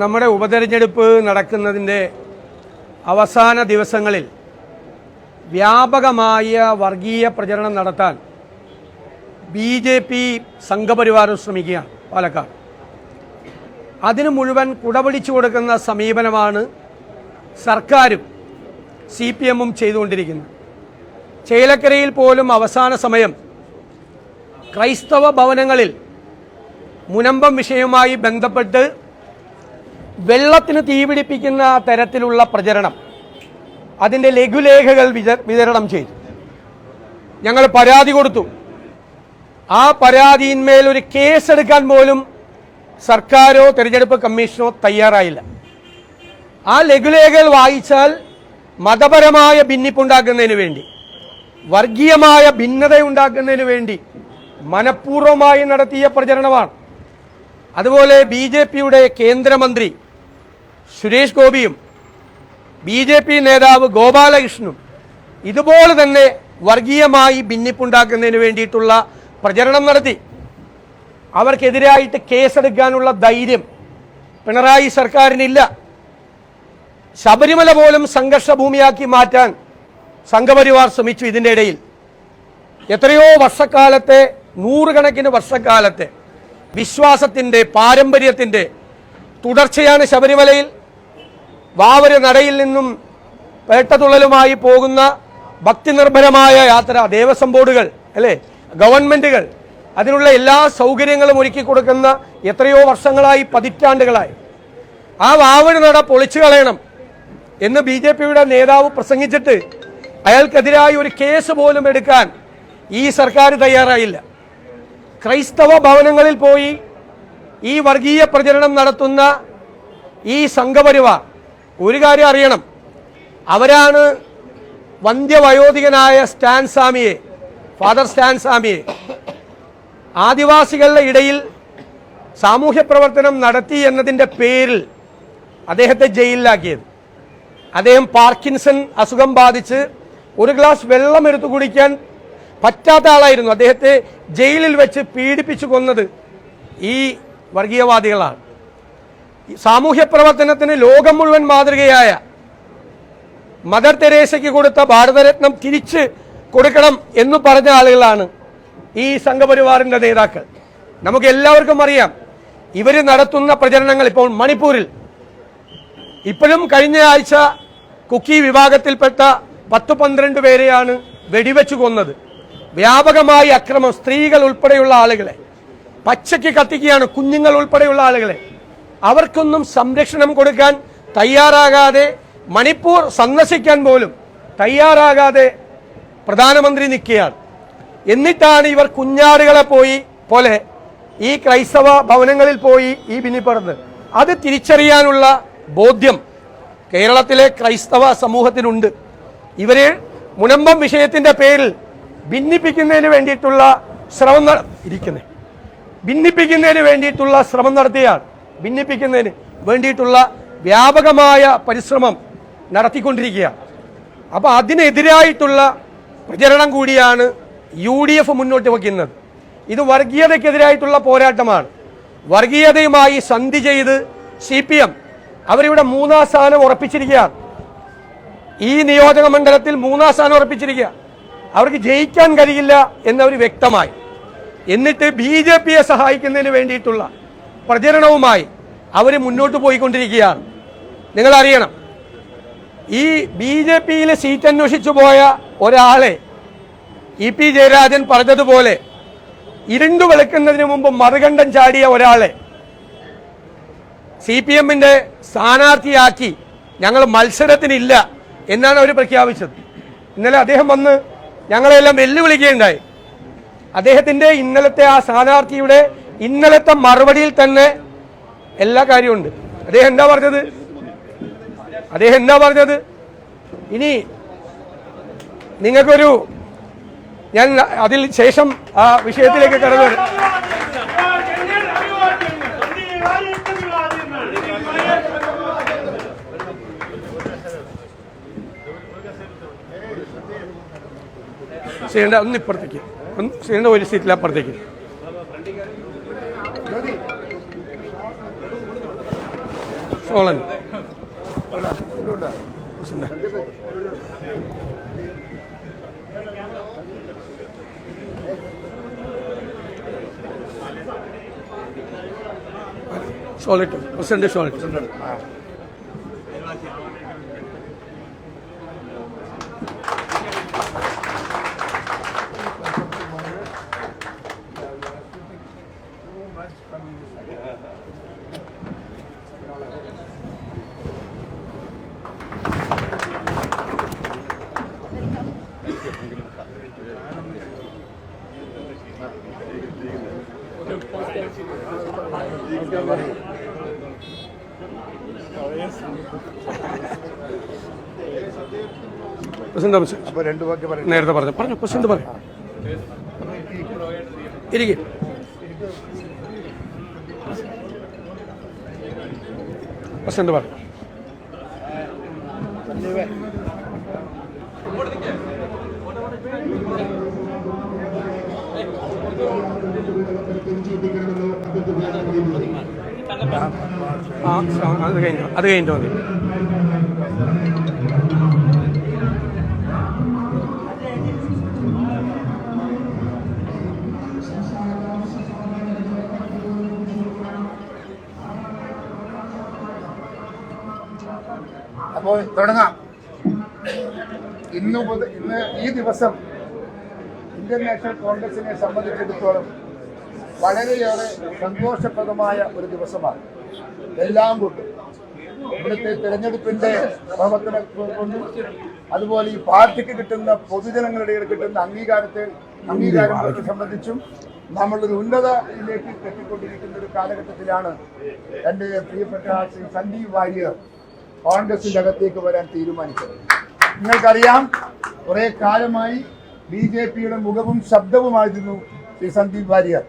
നമ്മുടെ ഉപതെരഞ്ഞെടുപ്പ് നടക്കുന്നതിൻ്റെ അവസാന ദിവസങ്ങളിൽ വ്യാപകമായ വർഗീയ പ്രചരണം നടത്താൻ BJP സംഘപരിവാരം ശ്രമിക്കുകയാണ് പാലക്കാട്. അതിന് മുഴുവൻ കുടപിടിച്ചു കൊടുക്കുന്ന സമീപനമാണ് സർക്കാരും CPM-ഉം ചെയ്തുകൊണ്ടിരിക്കുന്നത്. ചേലക്കരയിൽ പോലും അവസാന സമയം ക്രൈസ്തവ ഭവനങ്ങളിൽ മുനമ്പം വിഷയവുമായി ബന്ധപ്പെട്ട് വെള്ളത്തിന് തീപിടിപ്പിക്കുന്ന തരത്തിലുള്ള പ്രചരണം, അതിൻ്റെ ലഘുലേഖകൾ വിതരണം ചെയ്തു. ഞങ്ങൾ പരാതി കൊടുത്തു. ആ പരാതിയിന്മേൽ ഒരു കേസെടുക്കാൻ പോലും സർക്കാരോ തെരഞ്ഞെടുപ്പ് കമ്മീഷനോ തയ്യാറായില്ല. ആ ലഘുലേഖകൾ വായിച്ചാൽ മതപരമായ ഭിന്നിപ്പുണ്ടാക്കുന്നതിന് വേണ്ടി, വർഗീയമായ ഭിന്നതയുണ്ടാക്കുന്നതിന് വേണ്ടി മനഃപൂർവ്വമായി നടത്തിയ പ്രചരണമാണ്. അതുപോലെ BJP-യുടെ കേന്ദ്രമന്ത്രി സുരേഷ് ഗോപിയും BJP നേതാവ് ഗോപാലകൃഷ്ണനും ഇതുപോലെ തന്നെ വർഗീയമായി ഭിന്നിപ്പുണ്ടാക്കുന്നതിന് വേണ്ടിയിട്ടുള്ള പ്രചരണം നടത്തി. അവർക്കെതിരായിട്ട് കേസെടുക്കാനുള്ള ധൈര്യം പിണറായി സർക്കാരിനില്ല. ശബരിമല പോലും സംഘർഷഭൂമിയാക്കി മാറ്റാൻ സംഘപരിവാർ ശ്രമിച്ചു. ഇതിൻ്റെ ഇടയിൽ എത്രയോ വർഷക്കാലത്തെ, നൂറുകണക്കിന് വർഷക്കാലത്തെ വിശ്വാസത്തിൻ്റെ, പാരമ്പര്യത്തിൻ്റെ തുടർച്ചയാണ് ശബരിമലയിൽ. വാവര നടയിൽ നിന്നും പേട്ടതുള്ളലുമായി പോകുന്ന ഭക്തിനിർഭരമായ യാത്ര, ദേവസ്വം ബോർഡുകൾ അല്ലേ, ഗവൺമെൻറ്റുകൾ അതിനുള്ള എല്ലാ സൗകര്യങ്ങളും ഒരുക്കി കൊടുക്കുന്ന എത്രയോ വർഷങ്ങളായി, പതിറ്റാണ്ടുകളായി. ആ വാവര നട പൊളിച്ചു കളയണം എന്ന് BJP-യുടെ നേതാവ് പ്രസംഗിച്ചിട്ട് അയാൾക്കെതിരായി ഒരു കേസ് പോലും എടുക്കാൻ ഈ സർക്കാർ തയ്യാറായില്ല. ക്രൈസ്തവ ഭവനങ്ങളിൽ പോയി ഈ വർഗീയ പ്രചരണം നടത്തുന്ന ഈ സംഘപരിവാർ ഒരു കാര്യം അറിയണം, അവരാണ് വന്ധ്യവയോധികനായ ഫാദർ സ്റ്റാൻ സ്വാമിയെ ആദിവാസികളുടെ ഇടയിൽ സാമൂഹ്യ പ്രവർത്തനം നടത്തി എന്നതിൻ്റെ പേരിൽ അദ്ദേഹത്തെ ജയിലിലാക്കിയത്. അദ്ദേഹം പാർക്കിൻസൺ അസുഖം ബാധിച്ച് ഒരു ഗ്ലാസ് വെള്ളം എടുത്തു കുടിക്കാൻ പറ്റാത്ത ആളായിരുന്നു. അദ്ദേഹത്തെ ജയിലിൽ വെച്ച് പീഡിപ്പിച്ചു കൊന്നത് ഈ വർഗീയവാദികളാണ്. സാമൂഹ്യ പ്രവർത്തനത്തിന് ലോകം മുഴുവൻ മാതൃകയായ മദർ തെരേസയ്ക്ക് കൊടുത്ത ഭാരതരത്നം തിരിച്ച് കൊടുക്കണം എന്ന് പറഞ്ഞ ആളുകളാണ് ഈ സംഘപരിവാറിൻ്റെ നേതാക്കൾ. നമുക്ക് എല്ലാവർക്കും അറിയാം ഇവർ നടത്തുന്ന പ്രചരണങ്ങൾ. ഇപ്പോൾ മണിപ്പൂരിൽ ഇപ്പോഴും കഴിഞ്ഞ ആഴ്ച കുക്കി വിഭാഗത്തിൽപ്പെട്ട 10-12 പേരെയാണ് വെടിവെച്ചു കൊന്നത്. വ്യാപകമായി അക്രമം, സ്ത്രീകൾ ഉൾപ്പെടെയുള്ള ആളുകളെ പച്ചയ്ക്ക് കത്തിക്കുകയാണ്, കുഞ്ഞുങ്ങൾ ഉൾപ്പെടെയുള്ള ആളുകളെ. അവർക്കൊന്നും സംരക്ഷണം കൊടുക്കാൻ തയ്യാറാകാതെ, മണിപ്പൂർ സന്ദർശിക്കാൻ പോലും തയ്യാറാകാതെ പ്രധാനമന്ത്രി നിൽക്കുകയാണ്. എന്നിട്ടാണ് ഇവർ കുഞ്ഞാടുകളെ പോലെ ഈ ക്രൈസ്തവ ഭവനങ്ങളിൽ പോയി ഈ ഭിന്നിപ്പറന്നത്. അത് തിരിച്ചറിയാനുള്ള ബോധ്യം കേരളത്തിലെ ക്രൈസ്തവ സമൂഹത്തിനുണ്ട്. ഇവരെ മുനമ്പം വിഷയത്തിൻ്റെ പേരിൽ ഭിന്നിപ്പിക്കുന്നതിന് വേണ്ടിയിട്ടുള്ള ശ്രമം നടത്തിയാണ്. ഭിന്നിപ്പിക്കുന്നതിന് വേണ്ടിയിട്ടുള്ള വ്യാപകമായ പരിശ്രമം നടത്തിക്കൊണ്ടിരിക്കുകയാണ്. അപ്പോൾ അതിനെതിരായിട്ടുള്ള പ്രചരണം കൂടിയാണ് UDF മുന്നോട്ട് വയ്ക്കുന്നത്. ഇത് വർഗീയതയ്ക്കെതിരായിട്ടുള്ള പോരാട്ടമാണ്. വർഗീയതയുമായി സന്ധി ചെയ്ത് CPM അവരിവിടെ 3ാം സ്ഥാനം ഉറപ്പിച്ചിരിക്കുകയാണ്. ഈ നിയോജക മണ്ഡലത്തിൽ 3ാം സ്ഥാനം ഉറപ്പിച്ചിരിക്കുക. അവർക്ക് ജയിക്കാൻ കഴിയില്ല എന്നവർ വ്യക്തമായി. എന്നിട്ട് BJP-യെ സഹായിക്കുന്നതിന് വേണ്ടിയിട്ടുള്ള പ്രചരണവുമായി അവർ മുന്നോട്ട് പോയിക്കൊണ്ടിരിക്കുകയാണ്. നിങ്ങളറിയണം, ഈ BJP-യിൽ സീറ്റ് അന്വേഷിച്ചു പോയ ഒരാളെ EP ജയരാജൻ പറഞ്ഞതുപോലെ ഇരുണ്ടു വെളുക്കുന്നതിന് മുമ്പ് മറുകണ്ഠം ചാടിയ ഒരാളെ CPM-ന്റെ സ്ഥാനാർത്ഥിയാക്കി ഞങ്ങൾ മത്സരത്തിനില്ല എന്നാണ് അവർ പ്രഖ്യാപിച്ചത്. ഇന്നലെ അദ്ദേഹം വന്ന് ഞങ്ങളെല്ലാം വെല്ലുവിളിക്കുകയുണ്ടായി. അദ്ദേഹത്തിൻ്റെ ഇന്നലത്തെ ആ സ്ഥാനാർത്ഥിയുടെ ഇന്നലത്തെ മറുപടിയിൽ തന്നെ എല്ലാ കാര്യമുണ്ട്. അദ്ദേഹം എന്താ പറഞ്ഞത്? ഇനി നിങ്ങൾക്കൊരു, ഞാൻ അതിൽ ശേഷം ആ വിഷയത്തിലേക്ക് കടന്നു വരാം. ചെയ്യേണ്ട ഒന്ന് ഇപ്പുറത്തേക്ക്, ചെയ്യേണ്ട ഒരു സീറ്റിൽ അപ്പുറത്തേക്ക്. സോളൻ ഷോളിട്ട് പ്രസിഡന്റ് ഷോളിട്ട് നേരത്തെ പറഞ്ഞു പ്രസിഡന്റ് പറയാം ഇരിക്കും. പ്രസിഡന്റ് പറഞ്ഞു. അത് കഴിഞ്ഞിട്ട് മതി. അപ്പോൾ തുടങ്ങാം. ഇന്ന് ഈ ദിവസം ഇന്ത്യൻ നാഷണൽ കോൺഗ്രസിനെ സംബന്ധിച്ചിടത്തോളം വളരെയേറെ സന്തോഷപ്രദമായ ഒരു ദിവസമാണ്. എല്ലാം കൊണ്ടും ഇവിടുത്തെ തെരഞ്ഞെടുപ്പിന്റെ പ്രവർത്തനങ്ങൾ കൊണ്ടും അതുപോലെ ഈ പാർട്ടിക്ക് കിട്ടുന്ന പൊതുജനങ്ങളുടെ കിട്ടുന്ന അംഗീകാരത്തെ സംബന്ധിച്ചും നമ്മളൊരു ഉന്നതയിലേക്ക് എത്തിക്കൊണ്ടിരിക്കുന്ന ഒരു കാലഘട്ടത്തിലാണ് എൻ്റെ പ്രിയപ്പെട്ട ശ്രീ സന്ദീപ് വാര്യർ കോൺഗ്രസിന്റെ അകത്തേക്ക് വരാൻ തീരുമാനിച്ചത്. നിങ്ങൾക്കറിയാം, കുറെ കാലമായി BJPയുടെ മുഖവും ശബ്ദവുമായിരുന്നു ശ്രീ സന്ദീപ് വാര്യർ.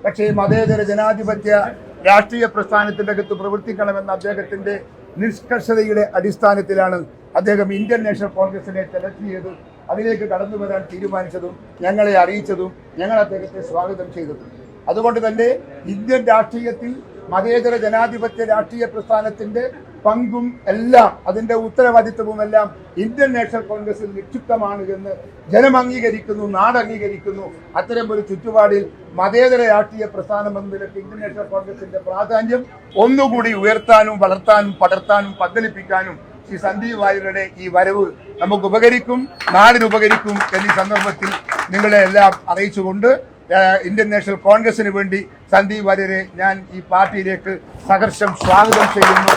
പക്ഷേ മതേതര ജനാധിപത്യ രാഷ്ട്രീയ പ്രസ്ഥാനത്തിന്റെ അകത്ത് പ്രവർത്തിക്കണമെന്ന അദ്ദേഹത്തിന്റെ നിഷ്കർഷതയുടെ അടിസ്ഥാനത്തിലാണ് അദ്ദേഹം ഇന്ത്യൻ നാഷണൽ കോൺഗ്രസിനെ സെലക്ട് ചെയ്ത് അതിലേക്ക് കടന്നു വരാൻ തീരുമാനിച്ചതും ഞങ്ങളെ അറിയിച്ചതും ഞങ്ങൾ അദ്ദേഹത്തെ സ്വാഗതം ചെയ്തതും. അതുകൊണ്ട് തന്നെ ഇന്ത്യൻ രാഷ്ട്രീയത്തിൽ മതേതര ജനാധിപത്യ രാഷ്ട്രീയ പ്രസ്ഥാനത്തിന്റെ പങ്കും എല്ലാം അതിന്റെ ഉത്തരവാദിത്വവും എല്ലാം ഇന്ത്യൻ നാഷണൽ കോൺഗ്രസിൽ നിക്ഷിപ്തമാണ് എന്ന് ജനം അംഗീകരിക്കുന്നു, നാട് അംഗീകരിക്കുന്നു. അത്തരം ഒരു ചുറ്റുപാടിൽ മതേതര രാഷ്ട്രീയ പ്രസ്ഥാനം എന്ന നിലയ്ക്ക് ഇന്ത്യൻ നാഷണൽ കോൺഗ്രസിന്റെ പ്രാധാന്യം ഒന്നുകൂടി ഉയർത്താനും വളർത്താനും പടർത്താനും പന്തലിപ്പിക്കാനും ശ്രീ സന്ദീപ് വാര്യരുടെ ഈ വരവ് നമുക്ക് ഉപകരിക്കും, നാടിന് ഉപകരിക്കും എന്നീ സന്ദർഭത്തിൽ നിങ്ങളെ എല്ലാം അറിയിച്ചുകൊണ്ട് ഇന്ത്യൻ നാഷണൽ കോൺഗ്രസിന് വേണ്ടി സന്ദീപ് വാര്യരെ ഞാൻ ഈ പാർട്ടിയിലേക്ക് സഹർഷം സ്വാഗതം ചെയ്യുന്നു,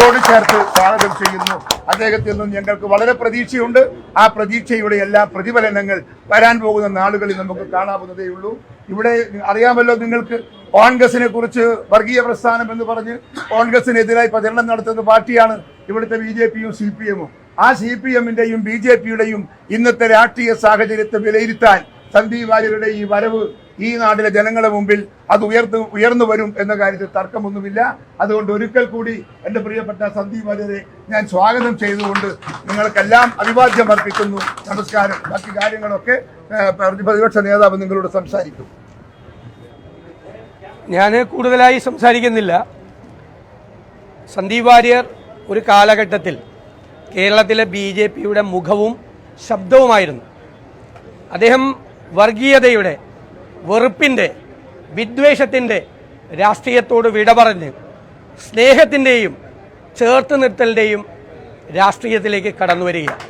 ോട് ചേർത്ത് സ്വാഗതം ചെയ്യുന്നു. അദ്ദേഹത്തിൽ നിന്നും ഞങ്ങൾക്ക് വളരെ പ്രതീക്ഷയുണ്ട്. ആ പ്രതീക്ഷയുടെ എല്ലാ പ്രതിഫലനങ്ങൾ വരാൻ പോകുന്ന നാളുകളിൽ നമുക്ക് കാണാവുന്നതേ ഉള്ളൂ. ഇവിടെ അറിയാമല്ലോ നിങ്ങൾക്ക്, കോൺഗ്രസിനെ കുറിച്ച് വർഗീയ പ്രസ്ഥാനം എന്ന് പറഞ്ഞ് കോൺഗ്രസിനെതിരായി പ്രചരണം നടത്തുന്ന പാർട്ടിയാണ് ഇവിടുത്തെ BJPയും CPMഉം. ആ CPMന്റെയും BJPയുടെയും ഇന്നത്തെ രാഷ്ട്രീയ സാഹചര്യത്തെ വിലയിരുത്താൻ സന്ദീപ് വാര്യരുടെ ഈ വരവ് ഈ നാട്ടിലെ ജനങ്ങളുടെ മുമ്പിൽ അത് ഉയർന്നു വരും എന്ന കാര്യത്തിൽ തർക്കമൊന്നുമില്ല. അതുകൊണ്ട് ഒരിക്കൽ കൂടി എൻ്റെ പ്രിയപ്പെട്ട സന്ദീപ് വാര്യരെ ഞാൻ സ്വാഗതം ചെയ്തുകൊണ്ട് നിങ്ങൾക്കെല്ലാം അഭിവാദ്യം അർപ്പിക്കുന്നു. നമസ്കാരം. ബാക്കി കാര്യങ്ങളൊക്കെ പ്രതിപക്ഷ നേതാവ് നിങ്ങളോട് സംസാരിക്കും. ഞാൻ കൂടുതലായി സംസാരിക്കുന്നില്ല. സന്ദീപ് വാര്യർ ഒരു കാലഘട്ടത്തിൽ കേരളത്തിലെ BJPയുടെ മുഖവും ശബ്ദവുമായിരുന്നു. അദ്ദേഹം വർഗീയതയുടെ, വെറുപ്പിൻ്റെ, വിദ്വേഷത്തിൻ്റെ രാഷ്ട്രീയത്തോട് വിട പറഞ്ഞ് സ്നേഹത്തിൻ്റെയും ചേർത്ത് നിർത്തലിൻ്റെയും രാഷ്ട്രീയത്തിലേക്ക് കടന്നു വരികയാണ്.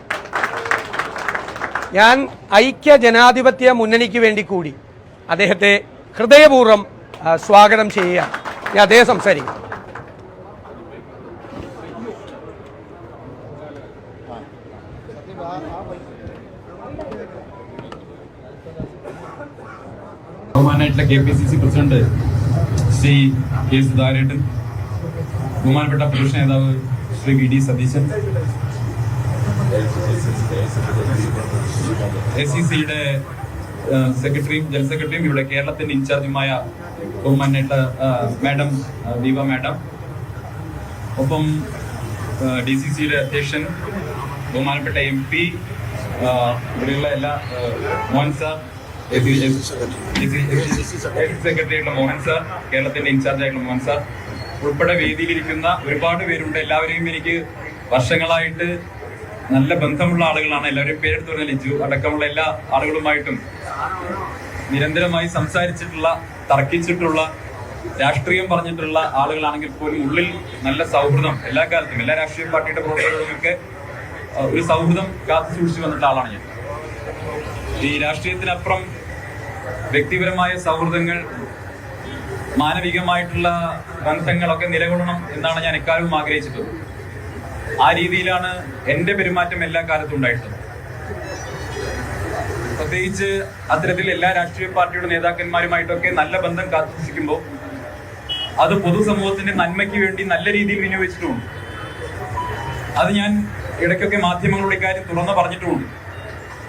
ഞാൻ ഐക്യ ജനാധിപത്യ മുന്നണിക്ക് വേണ്ടി കൂടി അദ്ദേഹത്തെ ഹൃദയപൂർവ്വം സ്വാഗതം ചെയ്യുകയാണ്. ഞാൻ അദ്ദേഹം സംസാരിക്കും. ബഹുമാനായിട്ടുള്ള KPCC പ്രസിഡന്റ് ശ്രീ K. സുധാകരേട്ടൻ, ബഹുമാനപ്പെട്ട പ്രതിപക്ഷ നേതാവ് ശ്രീ VD സതീശൻ, ACCയുടെ സെക്രട്ടറിയും ജനറൽ സെക്രട്ടറിയും ഇവിടെ കേരളത്തിന്റെ ഇൻചാർജുമായ ബഹുമാനായിട്ടുള്ള മാഡം ദീപ മാഡം, ഒപ്പം DCCയുടെ അധ്യക്ഷൻ ബഹുമാനപ്പെട്ട MP, ഇവിടെയുള്ള എല്ലാ മോഹൻ സാർ, സെക്രട്ടറി ആയിട്ടുള്ള മോഹൻ സാർ, കേരളത്തിന്റെ ഇൻചാർജ് ആയിട്ടുള്ള മോഹൻ സാർ, ഉൾപ്പെടെ വേദിയിലിരിക്കുന്ന ഒരുപാട് പേരുണ്ട്. എല്ലാവരെയും എനിക്ക് വർഷങ്ങളായിട്ട് നല്ല ബന്ധമുള്ള ആളുകളാണ്. എല്ലാവരും പേരെടുത്ത് പറഞ്ഞ ലിജു അടക്കമുള്ള എല്ലാ ആളുകളുമായിട്ടും നിരന്തരമായി സംസാരിച്ചിട്ടുള്ള, തർക്കിച്ചിട്ടുള്ള, രാഷ്ട്രീയം പറഞ്ഞിട്ടുള്ള ആളുകളാണെങ്കിൽ പോലും ഉള്ളിൽ നല്ല സൗഹൃദം എല്ലാ കാലത്തും എല്ലാ രാഷ്ട്രീയ പാർട്ടിയുടെ പ്രവർത്തകരുമൊക്കെ ഒരു സൗഹൃദം കാത്തു സൂക്ഷിച്ചു വന്നിട്ടുള്ള ആളാണ് ഞാൻ. ഈ രാഷ്ട്രീയത്തിനപ്പുറം വ്യക്തിപരമായ സൗഹൃദങ്ങൾ, മാനവികമായിട്ടുള്ള ബന്ധങ്ങളൊക്കെ നിലകൊള്ളണം എന്നാണ് ഞാൻ എക്കാലവും ആഗ്രഹിച്ചിട്ടുള്ളത്. ആ രീതിയിലാണ് എന്റെ പെരുമാറ്റം എല്ലാ കാലത്തും ഉണ്ടായിട്ടുള്ളത്. പ്രത്യേകിച്ച് അത്തരത്തിൽ എല്ലാ രാഷ്ട്രീയ പാർട്ടിയുടെ നേതാക്കന്മാരുമായിട്ടൊക്കെ നല്ല ബന്ധം കാത്തുസൂക്ഷിക്കുമ്പോൾ അത് പൊതുസമൂഹത്തിന്റെ നന്മയ്ക്ക് വേണ്ടി നല്ല രീതിയിൽ വിനിയോഗിച്ചിട്ടുമുണ്ട്. അത് ഞാൻ ഇടയ്ക്കൊക്കെ മാധ്യമങ്ങളോട് ഇക്കാര്യം തുറന്നു പറഞ്ഞിട്ടുമുണ്ട്.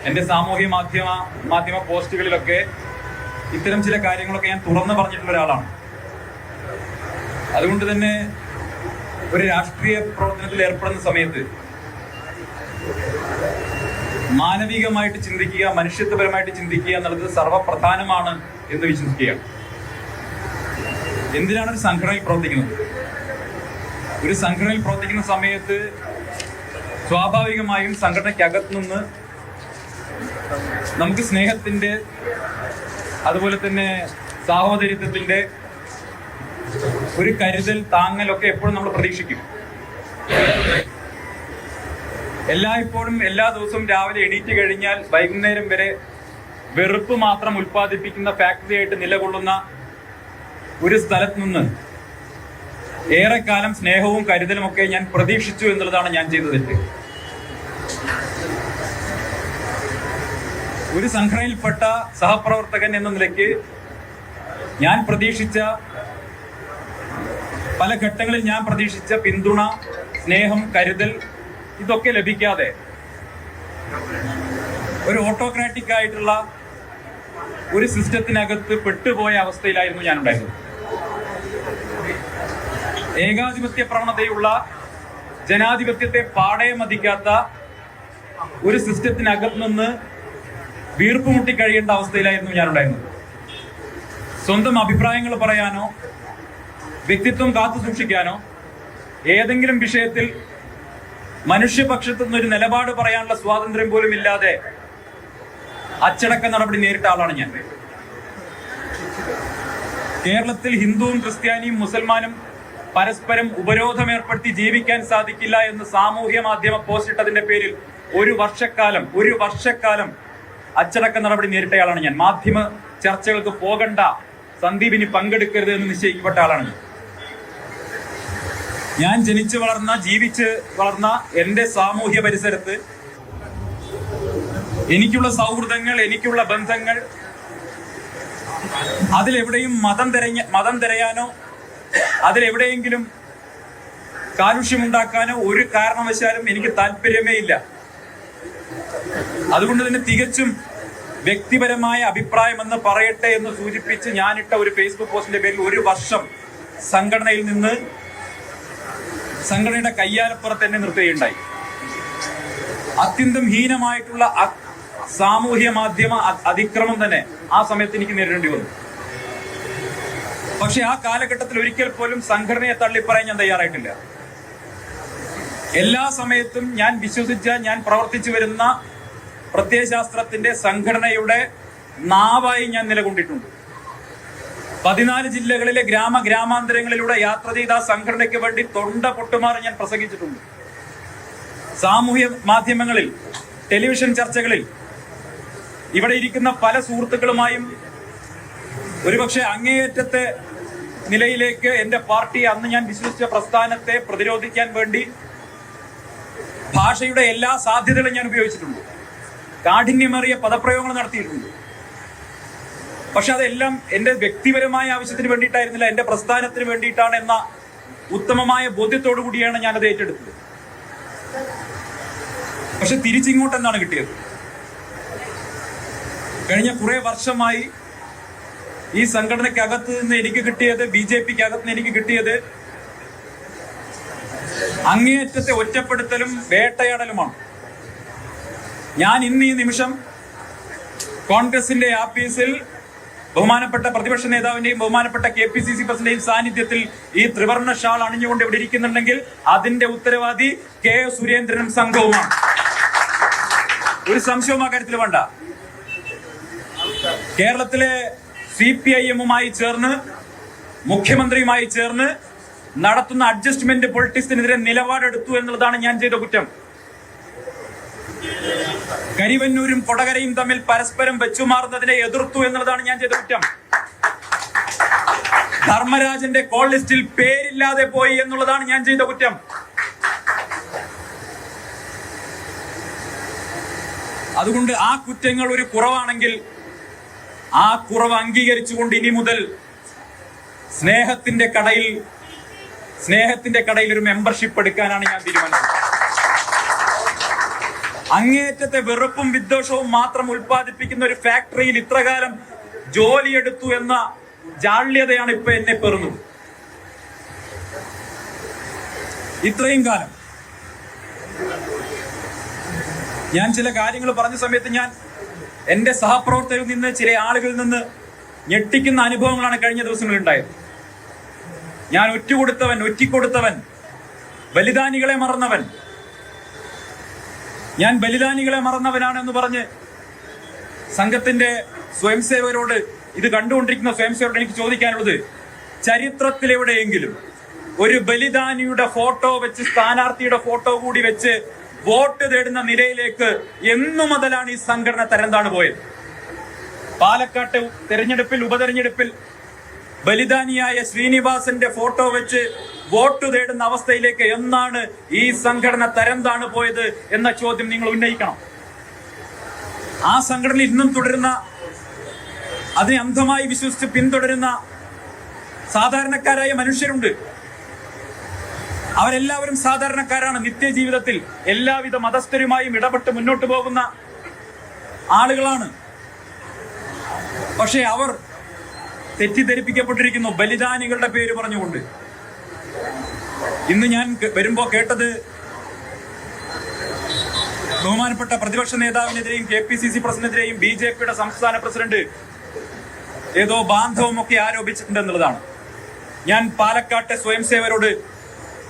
എന്റെ സാമൂഹ്യ മാധ്യമ പോസ്റ്റുകളിലൊക്കെ ഇത്തരം ചില കാര്യങ്ങളൊക്കെ ഞാൻ തുറന്നു പറഞ്ഞിട്ടുള്ള ഒരാളാണ്. അതുകൊണ്ട് തന്നെ ഒരു രാഷ്ട്രീയ പ്രവർത്തനത്തിൽ ഏർപ്പെടുന്ന സമയത്ത് മാനവികമായിട്ട് ചിന്തിക്കുക, മനുഷ്യത്വപരമായിട്ട് ചിന്തിക്കുക എന്നുള്ളത് സർവപ്രധാനമാണ് എന്ന് വിശ്വസിക്കുകയാണ്. എന്തിനാണ് ഒരു സംഘടനയിൽ പ്രവർത്തിക്കുന്നത്? ഒരു സംഘടനയിൽ പ്രവർത്തിക്കുന്ന സമയത്ത് സ്വാഭാവികമായും സംഘടനയ്ക്കകത്ത് നിന്ന് നമുക്ക് സ്നേഹത്തിന്റെ, അതുപോലെ തന്നെ സാഹോദര്യത്തിന്റെ ഒരു കരുതൽ, താങ്ങലൊക്കെ എപ്പോഴും നമ്മൾ പ്രതീക്ഷിക്കും. എല്ലായ്പ്പോഴും എല്ലാ ദിവസവും രാവിലെ എണീറ്റ് കഴിഞ്ഞാൽ വൈകുന്നേരം വരെ വെറുപ്പ് മാത്രം ഉൽപ്പാദിപ്പിക്കുന്ന ഫാക്ടറി ആയിട്ട് നിലകൊള്ളുന്ന ഒരു സ്ഥലത്ത് നിന്ന് ഏറെക്കാലം സ്നേഹവും കരുതലും ഒക്കെ ഞാൻ പ്രതീക്ഷിച്ചു എന്നുള്ളതാണ് ഞാൻ ചെയ്ത തെറ്റ്. ഒരു സംഘടനയിൽപ്പെട്ട സഹപ്രവർത്തകൻ എന്ന നിലയ്ക്ക് ഞാൻ പ്രതീക്ഷിച്ച, പല ഘട്ടങ്ങളിൽ ഞാൻ പ്രതീക്ഷിച്ച പിന്തുണ, സ്നേഹം, കരുതൽ ഇതൊക്കെ ലഭിക്കാതെ ഒരു ഓട്ടോക്രാറ്റിക് ആയിട്ടുള്ള ഒരു സിസ്റ്റത്തിനകത്ത് പെട്ടുപോയ അവസ്ഥയിലായിരുന്നു ഞാൻ ഉണ്ടായിരുന്നത്. ഏകാധിപത്യ പ്രവണതയുള്ള, ജനാധിപത്യത്തെ പാടെ മതിക്കാത്ത ഒരു സിസ്റ്റത്തിനകത്ത് നിന്ന് വീർപ്പുമുട്ടി കഴിയേണ്ട അവസ്ഥയിലായിരുന്നു ഞാൻ ഉണ്ടായിരുന്നത്. സ്വന്തം അഭിപ്രായങ്ങൾ പറയാനോ വ്യക്തിത്വം കാത്തു സൂക്ഷിക്കാനോ ഏതെങ്കിലും വിഷയത്തിൽ മനുഷ്യപക്ഷത്തു നിന്നൊരു നിലപാട് പറയാനുള്ള സ്വാതന്ത്ര്യം പോലും ഇല്ലാതെ അച്ചടക്ക നടപടി നേരിട്ട ആളാണ് ഞാൻ. കേരളത്തിൽ ഹിന്ദുവും ക്രിസ്ത്യാനിയും മുസൽമാനും പരസ്പരം ഉപരോധം ഏർപ്പെടുത്തി ജീവിക്കാൻ സാധിക്കില്ല എന്ന് സാമൂഹ്യ മാധ്യമ പോസ്റ്റ് ഇട്ടതിന്റെ പേരിൽ ഒരു വർഷക്കാലം അച്ചടക്ക നടപടി നേരിട്ടയാളാണ് ഞാൻ. മാധ്യമ ചർച്ചകൾക്ക് പോകണ്ട, സന്ദീപിനി പങ്കെടുക്കരുത് എന്ന് നിശ്ചയിക്കപ്പെട്ട ആളാണ് ഞാൻ. ജീവിച്ച് വളർന്ന എന്റെ സാമൂഹ്യ പരിസരത്ത് എനിക്കുള്ള സൗഹൃദങ്ങൾ, എനിക്കുള്ള ബന്ധങ്ങൾ, അതിലെവിടെയും മതം തിരയാനോ അതിലെവിടെയെങ്കിലും കാലുഷ്യമുണ്ടാക്കാനോ ഒരു കാരണവശാലും എനിക്ക് താല്പര്യമേ ഇല്ല. അതുകൊണ്ട് തന്നെ തികച്ചും വ്യക്തിപരമായ അഭിപ്രായം എന്ന് പറയട്ടെ എന്ന് സൂചിപ്പിച്ച് ഞാനിട്ട ഒരു ഫേസ്ബുക്ക് പോസ്റ്റിന്റെ പേരിൽ ഒരു വർഷം സംഘടനയിൽ നിന്ന്, സംഘടനയുടെ കയ്യാലപ്പുറത്ത് തന്നെ നിർത്തുകയുണ്ടായി. അത്യന്തം ഹീനമായിട്ടുള്ള സാമൂഹ്യ മാധ്യമ അതിക്രമം തന്നെ ആ സമയത്ത് എനിക്ക് നേരിടേണ്ടി വന്നു. പക്ഷെ ആ കാലഘട്ടത്തിൽ ഒരിക്കൽ പോലും സംഘടനയെ തള്ളിപ്പറയാൻ ഞാൻ തയ്യാറായിട്ടില്ല. എല്ലാ സമയത്തും ഞാൻ വിശ്വസിച്ച, ഞാൻ പ്രവർത്തിച്ചു വരുന്ന പ്രത്യയശാസ്ത്രത്തിന്റെ സംഘടനയുടെ നാവായി ഞാൻ നിലകൊണ്ടിട്ടുണ്ട്. 14 ജില്ലകളിലെ ഗ്രാമാന്തരങ്ങളിലൂടെ യാത്ര ചെയ്ത ആ സംഘടനയ്ക്ക് വേണ്ടി തൊണ്ട പൊട്ടുമാറി ഞാൻ പ്രസംഗിച്ചിട്ടുണ്ട്. സാമൂഹ്യ മാധ്യമങ്ങളിൽ, ടെലിവിഷൻ ചർച്ചകളിൽ ഇവിടെ ഇരിക്കുന്ന പല സുഹൃത്തുക്കളുമായും ഒരുപക്ഷെ അങ്ങേയറ്റത്തെ നിലയിലേക്ക് എന്റെ പാർട്ടി, അന്ന് ഞാൻ വിശ്വസിച്ച പ്രസ്ഥാനത്തെ പ്രതിരോധിക്കാൻ വേണ്ടി ഭാഷയുടെ എല്ലാ സാധ്യതകളും ഞാൻ ഉപയോഗിച്ചിട്ടുണ്ട്. കാഠിന്യമേറിയ പദപ്രയോഗങ്ങൾ നടത്തിയിട്ടുണ്ട്. പക്ഷെ അതെല്ലാം എന്റെ വ്യക്തിപരമായ ആവശ്യത്തിന് വേണ്ടിയിട്ടായിരുന്നില്ല, എന്റെ പ്രസ്ഥാനത്തിന് വേണ്ടിയിട്ടാണ് എന്ന ഉത്തമമായ ബോധ്യത്തോടു കൂടിയാണ് ഞാനത് ഏറ്റെടുത്തത്. പക്ഷെ തിരിച്ചിങ്ങോട്ട് എന്താണ് കിട്ടിയത്? കഴിഞ്ഞ കുറെ വർഷമായി ഈ സംഘടനയ്ക്കകത്ത് നിന്ന് എനിക്ക് കിട്ടിയത്, BJPക്ക് അകത്ത് നിന്ന് എനിക്ക് കിട്ടിയത് അങ്ങേയറ്റത്തെ ഒറ്റപ്പെടുത്തലും വേട്ടയാടലുമാണ്. ഞാൻ ഇന്ന് ഈ നിമിഷം കോൺഗ്രസിന്റെ ആഫീസിൽ ബഹുമാനപ്പെട്ട പ്രതിപക്ഷ നേതാവിന്റെയും ബഹുമാനപ്പെട്ട KPCC പ്രസിഡന്റിന്റെയും സാന്നിധ്യത്തിൽ ഈ ത്രിവർണ്ണ ഷാൾ അണിഞ്ഞുകൊണ്ട് ഇവിടെ ഇരിക്കുന്നുണ്ടെങ്കിൽ അതിന്റെ ഉത്തരവാദി K. സുരേന്ദ്രനും സംഘവുമാണ്. ഒരു സംശയവും ആ കാര്യത്തിൽ വേണ്ട. കേരളത്തിലെ CPIM-മായി ചേർന്ന് മുഖ്യമന്ത്രിയുമായി ചേർന്ന് നടത്തുന്ന അഡ്ജസ്റ്റ്മെന്റ് പൊളിറ്റിക്സിനെതിരെ നിലപാടെടുത്തു എന്നുള്ളതാണ് ഞാൻ ചെയ്ത കുറ്റം. കരിവന്നൂരും കൊടകരയും തമ്മിൽ പരസ്പരം വെച്ചുമാറുന്നതിനെ എതിർത്തു എന്നുള്ളതാണ് ഞാൻ ചെയ്ത കുറ്റം. ധർമ്മരാജന്റെ കോൾ ലിസ്റ്റിൽ പേരില്ലാതെ പോയി എന്നുള്ളതാണ് ഞാൻ ചെയ്ത കുറ്റം. അതുകൊണ്ട് ആ കുറ്റങ്ങൾ ഒരു കുറവാണെങ്കിൽ ആ കുറവ് അംഗീകരിച്ചുകൊണ്ട് ഇനി മുതൽ സ്നേഹത്തിന്റെ കടയിൽ ഒരു മെമ്പർഷിപ്പ് എടുക്കാനാണ് ഞാൻ തീരുമാനിച്ചത്. അങ്ങേറ്റത്തെ വെറുപ്പും വിദ്വേഷവും മാത്രം ഉൽപ്പാദിപ്പിക്കുന്ന ഒരു ഫാക്ടറിയിൽ ഇത്രകാലം ജോലിയെടുത്തു എന്ന ജാള്യതയാണ് ഇപ്പൊ എന്നെ പെറുന്നത്. ഇത്രയും കാലം ഞാൻ ചില കാര്യങ്ങൾ പറഞ്ഞ സമയത്ത് ഞാൻ എന്റെ സഹപ്രവർത്തകരിൽ നിന്ന് ചില ആളുകളിൽ നിന്ന് ഞെട്ടിക്കുന്ന അനുഭവങ്ങളാണ് കഴിഞ്ഞ ദിവസങ്ങളിൽ ഉണ്ടായത്. ഞാൻ ഒറ്റിക്കൊടുത്തവൻ, ബലിദാനികളെ മറന്നവൻ, ഞാൻ ബലിദാനികളെ മറന്നവനാണെന്ന് പറഞ്ഞ് സംഘത്തിന്റെ സ്വയംസേവകരോട്, ഇത് കണ്ടുകൊണ്ടിരിക്കുന്ന സ്വയംസേവകരോട് എനിക്ക് ചോദിക്കാനുള്ളത്, ചരിത്രത്തിലെവിടെയെങ്കിലും ഒരു ബലിദാനിയുടെ ഫോട്ടോ വെച്ച്, സ്ഥാനാർത്ഥിയുടെ ഫോട്ടോ കൂടി വെച്ച് വോട്ട് തേടുന്ന നിലയിലേക്ക് എന്നു മുതലാണ് ഈ സംഘടന തരംതാണു പോയത്? പാലക്കാട്ട് ഉപതെരഞ്ഞെടുപ്പിൽ ബലിദാനിയായ ശ്രീനിവാസന്റെ ഫോട്ടോ വെച്ച് വോട്ട് തേടുന്ന അവസ്ഥയിലേക്ക് എന്നാണ് ഈ സംഘടന തരംതാണു പോയത് എന്ന ചോദ്യം നിങ്ങൾ ഉന്നയിക്കണം. ആ സംഘടന ഇന്നും തുടരുന്ന, അതിനെ അന്ധമായി വിശ്വസിച്ച് പിന്തുടരുന്ന സാധാരണക്കാരായ മനുഷ്യരുണ്ട്. അവരെല്ലാവരും സാധാരണക്കാരാണ്. നിത്യജീവിതത്തിൽ എല്ലാവിധ മതസ്ഥരുമായും ഇടപെട്ട് മുന്നോട്ട് പോകുന്ന ആളുകളാണ്. പക്ഷെ അവർ തെറ്റിദ്ധരിപ്പിക്കപ്പെട്ടിരിക്കുന്നു ബലിദാനികളുടെ പേര് പറഞ്ഞുകൊണ്ട്. ഇന്ന് ഞാൻ വരുമ്പോ കേട്ടത് ബഹുമാനപ്പെട്ട പ്രതിപക്ഷ നേതാവിനെതിരെയും KPCC പ്രസിഡന്റിനെതിരെയും BJP-യുടെ സംസ്ഥാന പ്രസിഡന്റ് ഏതോ ബാന്ധവമൊക്കെ ആരോപിച്ചിട്ടുണ്ട് എന്നുള്ളതാണ്. ഞാൻ പാലക്കാട്ടെ സ്വയംസേവകരോട്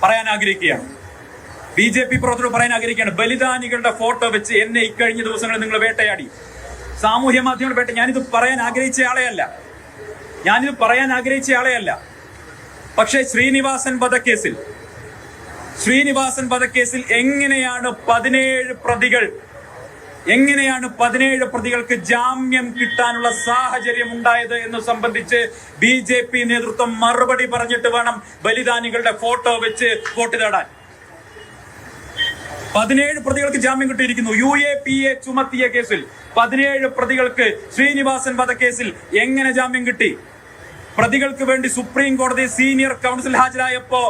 പറയാൻ ആഗ്രഹിക്കുകയാണ്, BJP പ്രവർത്തകരോട് പറയാൻ ആഗ്രഹിക്കുകയാണ്, ബലിദാനികളുടെ ഫോട്ടോ വെച്ച് എന്നെ ഇക്കഴിഞ്ഞ ദിവസങ്ങളിൽ നിങ്ങൾ വേട്ടയാടി, സാമൂഹ്യ മാധ്യമങ്ങൾ വേട്ട. ഞാനിത് പറയാൻ ആഗ്രഹിച്ച ആളെയല്ല. പക്ഷേ ശ്രീനിവാസൻ വധക്കേസിൽ എങ്ങനെയാണ് 17 പ്രതികൾക്ക് ജാമ്യം കിട്ടാനുള്ള സാഹചര്യം ഉണ്ടായത് എന്ന് സംബന്ധിച്ച് BJP നേതൃത്വം മറുപടി പറഞ്ഞിട്ട് വേണം ബലിദാനികളുടെ ഫോട്ടോ വെച്ച് വോട്ട് തേടാൻ. 17 പ്രതികൾക്ക് ജാമ്യം കിട്ടിയിരിക്കുന്നു. UAPA ചുമത്തിയ കേസിൽ 17 പ്രതികൾക്ക് ശ്രീനിവാസൻ വധക്കേസിൽ എങ്ങനെ ജാമ്യം കിട്ടി? പ്രതികൾക്ക് വേണ്ടി സുപ്രീം കോടതി സീനിയർ കൗൺസിൽ ഹാജരായപ്പോ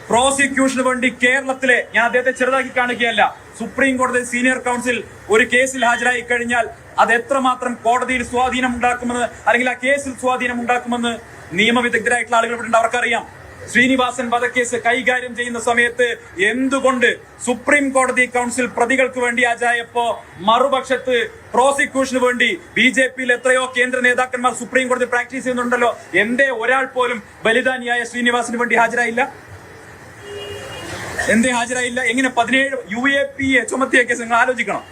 പ്രോസിക്യൂഷന് വേണ്ടി കേരളത്തിലെ, ഞാൻ അദ്ദേഹത്തെ ചെറുതാക്കി കാണിക്കുകയല്ല, സുപ്രീം കോടതി സീനിയർ കൗൺസിൽ ഒരു കേസിൽ ഹാജരായി കഴിഞ്ഞാൽ അത് എത്രമാത്രം കോടതിയിൽ സ്വാധീനം ഉണ്ടാക്കുമെന്ന്, അല്ലെങ്കിൽ ആ കേസിൽ സ്വാധീനം ഉണ്ടാക്കുമെന്ന് നിയമവിദഗ്ധരായിട്ടുള്ള ആളുകൾ ഇവിടെ അവർക്കറിയാം. ശ്രീനിവാസൻ വധക്കേസ് കൈകാര്യം ചെയ്യുന്ന സമയത്ത് എന്തുകൊണ്ട് സുപ്രീം കോടതി കൗൺസിൽ പ്രതികൾക്ക് വേണ്ടി ഹാജരായപ്പോ മറുപക്ഷത്ത് പ്രോസിക്യൂഷന് വേണ്ടി BJP-യിൽ എത്രയോ കേന്ദ്ര നേതാക്കന്മാർ സുപ്രീം കോടതി പ്രാക്ടീസ് ചെയ്യുന്നുണ്ടല്ലോ, എന്തേ ഒരാൾ പോലും ബലിദാനിയായ ശ്രീനിവാസന് വേണ്ടി ഹാജരായില്ല? എങ്ങനെ 17 UAPA ചുമത്തിയ കേസ് നിങ്ങൾ ആലോചിക്കണം.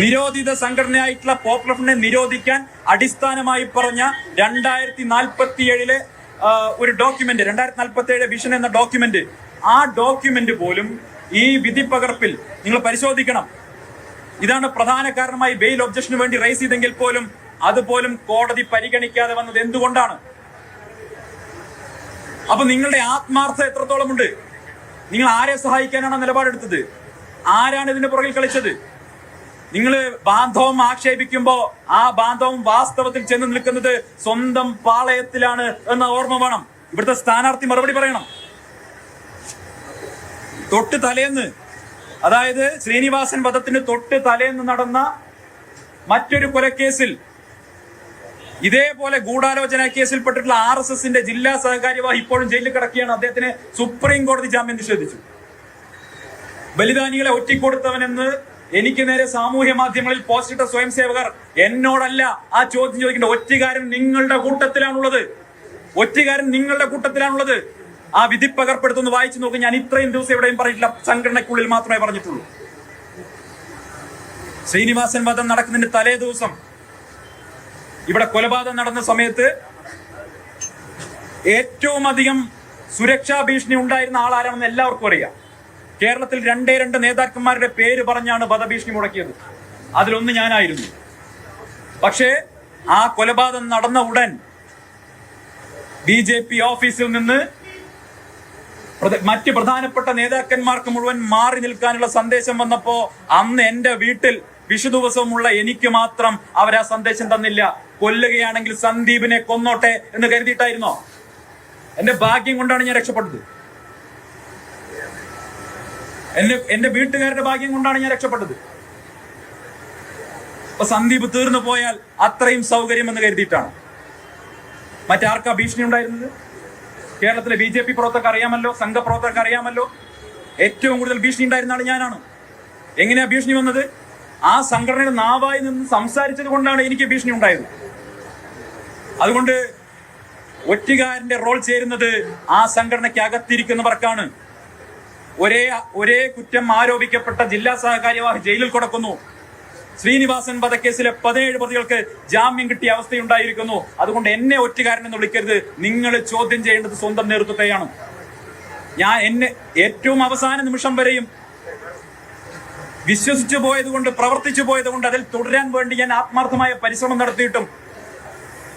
നിരോധിത സംഘടനയായിട്ടുള്ള പോപ്പുലർ ഫ്രണ്ടിനെ നിരോധിക്കാൻ അടിസ്ഥാനമായി പറഞ്ഞ 2047 ഒരു ഡോക്യുമെന്റ്, 2047 വിഷൻ എന്ന ഡോക്യുമെന്റ്, ആ ഡോക്യുമെന്റ് പോലും ഈ വിധി പകർപ്പിൽ നിങ്ങൾ പരിശോധിക്കണം. ഇതാണ് പ്രധാന കാരണമായി ബെയിൽ ഒബ്ജക്ഷന് വേണ്ടി റൈസ് ചെയ്തെങ്കിൽ പോലും അതുപോലും കോടതി പരിഗണിക്കാതെ വന്നത് എന്തുകൊണ്ടാണ്? അപ്പൊ നിങ്ങളുടെ ആത്മാർത്ഥത എത്രത്തോളം ഉണ്ട്? നിങ്ങൾ ആരെ സഹായിക്കാനാണ് നിലപാടെടുത്തത്? ആരാണ് ഇതിന്റെ പുറകിൽ കളിച്ചത്? നിങ്ങൾ ബാന്ധവം ആക്ഷേപിക്കുമ്പോ ആ ബാന്ധവം വാസ്തവത്തിൽ ചെന്ന് നിൽക്കുന്നത് സ്വന്തം പാളയത്തിലാണ് എന്ന ഓർമ്മ വേണം. ഇവിടുത്തെ സ്ഥാനാർത്ഥി മറുപടി പറയണം. തൊട്ട് തലേന്ന്, അതായത് ശ്രീനിവാസൻ വധത്തിന് തൊട്ട് തലേന്ന് നടന്ന മറ്റൊരു കൊലക്കേസിൽ, ഇതേപോലെ ഗൂഢാലോചന കേസിൽപ്പെട്ടിട്ടുള്ള RSSന്റെ ജില്ലാ സഹകാര്യവാഹി ഇപ്പോഴും ജയിലിൽ കിടക്കുകയാണ്. അദ്ദേഹത്തിന് സുപ്രീം കോടതി ജാമ്യം നിഷേധിച്ചു. ബലിദാനികളെ ഒറ്റിക്കൊടുത്തവനെന്ന് എനിക്ക് നേരെ സാമൂഹ്യ മാധ്യമങ്ങളിൽ പോസ്റ്റ് ഇട്ട സ്വയം സേവകർ എന്നോടല്ല ആ ചോദ്യം ചോദിക്കേണ്ട. ഒറ്റുകാരൻ നിങ്ങളുടെ കൂട്ടത്തിലാണുള്ളത്. ഒറ്റുകാരൻ നിങ്ങളുടെ കൂട്ടത്തിലാണുള്ളത്. ആ വിധിപ്പകർപ്പെടുത്തൊന്ന് വായിച്ചു നോക്കി. ഞാൻ ഇത്രയും ദിവസം എവിടെയും പറഞ്ഞിട്ടില്ല, സംഘടനയ്ക്കുള്ളിൽ മാത്രമേ പറഞ്ഞിട്ടുള്ളൂ. ശ്രീനിവാസൻ വധം നടക്കുന്നതിന്റെ തലേ ദിവസം ഇവിടെ കൊലപാതകം നടന്ന സമയത്ത് ഏറ്റവും അധികം സുരക്ഷാ ഭീഷണി ഉണ്ടായിരുന്ന ആളാരാണെന്ന് എല്ലാവർക്കും അറിയാം. കേരളത്തിൽ രണ്ടേ രണ്ട് നേതാക്കന്മാരുടെ പേര് പറഞ്ഞാണ് വധഭീഷണി മുടക്കിയത്. അതിലൊന്ന് ഞാനായിരുന്നു. പക്ഷേ ആ കൊലപാതകം നടന്ന ഉടൻ BJP ഓഫീസിൽ നിന്ന് മറ്റ് പ്രധാനപ്പെട്ട നേതാക്കന്മാർക്ക് മുഴുവൻ മാറി നിൽക്കാനുള്ള സന്ദേശം വന്നപ്പോ അന്ന് എന്റെ വീട്ടിൽ വിഷു ദിവസമുള്ള എനിക്ക് മാത്രം അവരാ സന്ദേശം തന്നില്ല. കൊല്ലുകയാണെങ്കിൽ സന്ദീപിനെ കൊന്നോട്ടെ എന്ന് കരുതിയിട്ടായിരുന്നോ? എന്റെ ഭാഗ്യം കൊണ്ടാണ് ഞാൻ രക്ഷപ്പെട്ടത്. എന്റെ വീട്ടുകാരുടെ ഭാഗ്യം കൊണ്ടാണ് ഞാൻ രക്ഷപ്പെട്ടത്. അപ്പൊ സന്ദീപ് തീർന്നു പോയാൽ അത്രയും സൗകര്യം എന്ന് കരുതിയിട്ടാണ്. മറ്റാർക്കാ ഭീഷണി ഉണ്ടായിരുന്നത്? കേരളത്തിലെ BJP പ്രവർത്തകർക്ക് അറിയാമല്ലോ, സംഘപ്രവർത്തകർക്ക് അറിയാമല്ലോ. ഏറ്റവും കൂടുതൽ ഭീഷണി ഉണ്ടായിരുന്ന ആൾ ഞാനാണ്. എങ്ങനെയാ ഭീഷണി വന്നത്? ആ സംഘടനയുടെ നാവായി നിന്ന് സംസാരിച്ചത് കൊണ്ടാണ് എനിക്ക് ഭീഷണി ഉണ്ടായത്. അതുകൊണ്ട് ഒറ്റുകാരന്റെ റോൾ ചേരുന്നത് ആ സംഘടനയ്ക്ക് അകത്തിരിക്കുന്നവർക്കാണ്. ഒരേ കുറ്റം ആരോപിക്കപ്പെട്ട ജില്ലാ സഹകാര്യവാഹ് ജയിലിൽ കൊടുക്കുന്നു. ശ്രീനിവാസൻ വധക്കേസിലെ 17 പ്രതികൾക്ക് ജാമ്യം കിട്ടിയ അവസ്ഥയുണ്ടായിരിക്കുന്നു. അതുകൊണ്ട് എന്നെ ഒറ്റുകാരൻ എന്ന് വിളിക്കരുത്. നിങ്ങൾ ചോദ്യം ചെയ്യേണ്ടത് സ്വന്തം നേതൃത്വത്തെയാണ്. എന്നെ ഏറ്റവും അവസാന നിമിഷം വരെയും വിശ്വസിച്ചു പോയതുകൊണ്ട്, പ്രവർത്തിച്ചു പോയതുകൊണ്ട് അതിൽ തുടരാൻ വേണ്ടി ഞാൻ ആത്മാർത്ഥമായ പരിശ്രമം നടത്തിയിട്ടും